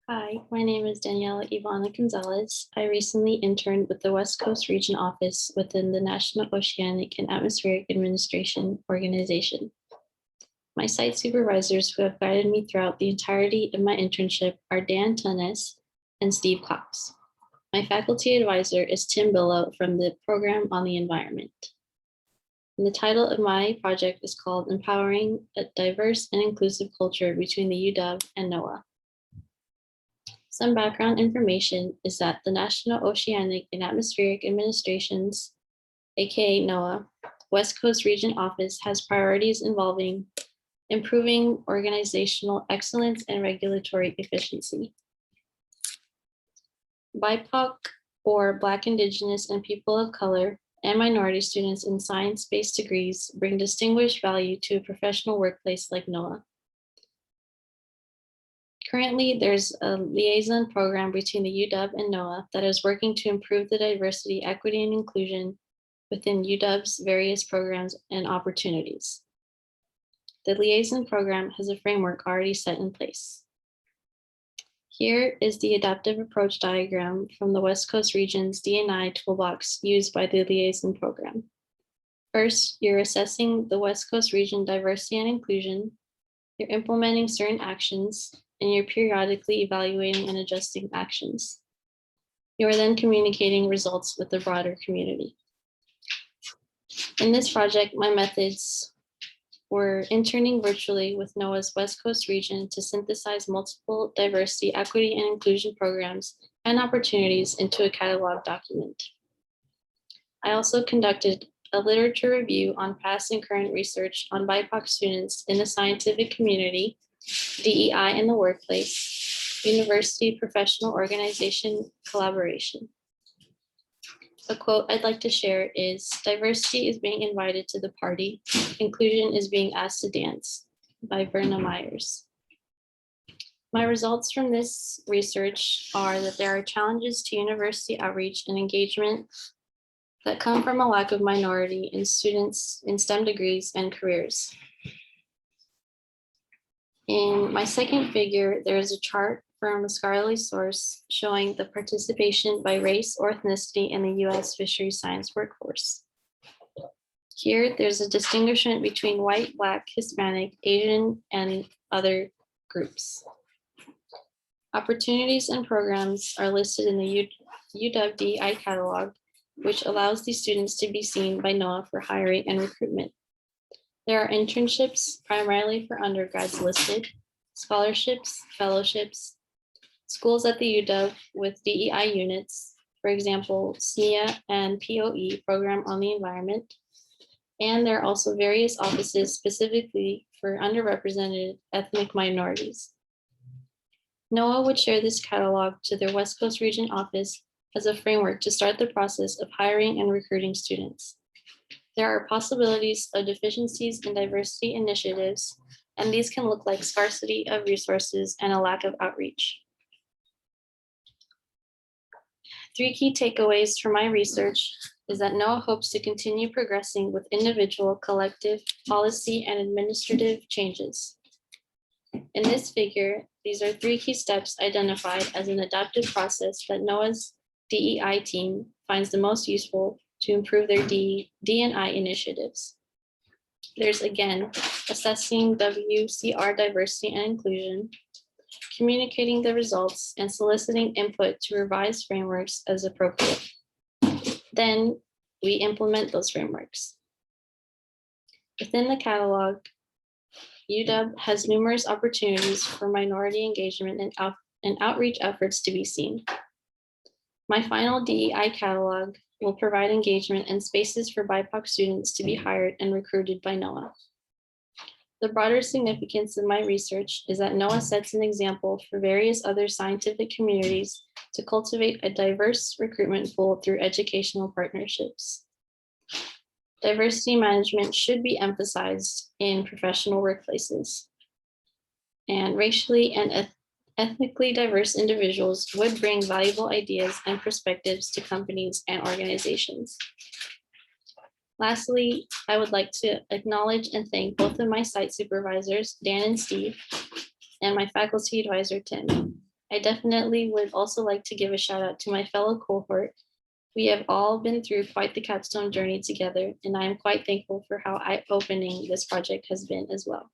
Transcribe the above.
Hi, my name is Daniela Ivana Gonzalez. I recently interned with the West Coast Region Office within the National Oceanic and Atmospheric Administration organization. My site supervisors who have guided me throughout the entirety of my internship are Dan Tunis and Steve Cox. My faculty advisor is Tim Billow from the Program on the Environment. And the title of my project is called Empowering a Diverse and Inclusive Culture Between the UW and NOAA. Some background information is that the National Oceanic and Atmospheric Administration's, aka NOAA, West Coast Region Office has priorities involving improving organizational excellence and regulatory efficiency. BIPOC, or Black, Indigenous, and People of Color, and minority students in science-based degrees bring distinguished value to a professional workplace like NOAA. Currently, there's a liaison program between the UW and NOAA that is working to improve the diversity, equity, and inclusion within UW's various programs and opportunities. The liaison program has a framework already set in place. Here is the adaptive approach diagram from the West Coast Region's D&I toolbox used by the liaison program. First, you're assessing the West Coast Region diversity and inclusion. You're implementing certain actions, and you're periodically evaluating and adjusting actions. You are then communicating results with the broader community. In this project, my methods were interning virtually with NOAA's West Coast Region to synthesize multiple diversity, equity, and inclusion programs and opportunities into a catalog document. I also conducted a literature review on past and current research on BIPOC students in the scientific community, DEI in the workplace, university professional organization collaboration. A quote I'd like to share is, "Diversity is being invited to the party. Inclusion is being asked to dance," by Verna Myers. My results from this research are that there are challenges to university outreach and engagement that come from a lack of minority in students in STEM degrees and careers. In my second figure, there is a chart from a scholarly source showing the participation by race or ethnicity in the US fisheries science workforce. Here, there's a distinguishment between white, Black, Hispanic, Asian, and other groups. Opportunities and programs are listed in the UW DEI catalog, which allows these students to be seen by NOAA for hiring and recruitment. There are internships primarily for undergrads listed, scholarships, fellowships, schools at the UW with DEI units, for example, SNEA and POE, Program on the Environment. And there are also various offices specifically for underrepresented ethnic minorities. NOAA would share this catalog to their West Coast Region office as a framework to start the process of hiring and recruiting students. There are possibilities of deficiencies in diversity initiatives, and these can look like scarcity of resources and a lack of outreach. 3 key takeaways from my research is that NOAA hopes to continue progressing with individual, collective, policy, and administrative changes. In this figure, these are 3 key steps identified as an adaptive process that NOAA's DEI team finds the most useful to improve their D&I initiatives. There's again, assessing WCR diversity and inclusion, communicating the results, and soliciting input to revise frameworks as appropriate. Then we implement those frameworks. Within the catalog, UW has numerous opportunities for minority engagement and outreach efforts to be seen. My final DEI catalog will provide engagement and spaces for BIPOC students to be hired and recruited by NOAA. The broader significance of my research is that NOAA sets an example for various other scientific communities to cultivate a diverse recruitment pool through educational partnerships. Diversity management should be emphasized in professional workplaces. And racially and ethnically diverse individuals would bring valuable ideas and perspectives to companies and organizations. Lastly, I would like to acknowledge and thank both of my site supervisors, Dan and Steve, and my faculty advisor, Tim. I definitely would also like to give a shout out to my fellow cohort. We have all been through quite the capstone journey together, and I am quite thankful for how eye-opening this project has been as well.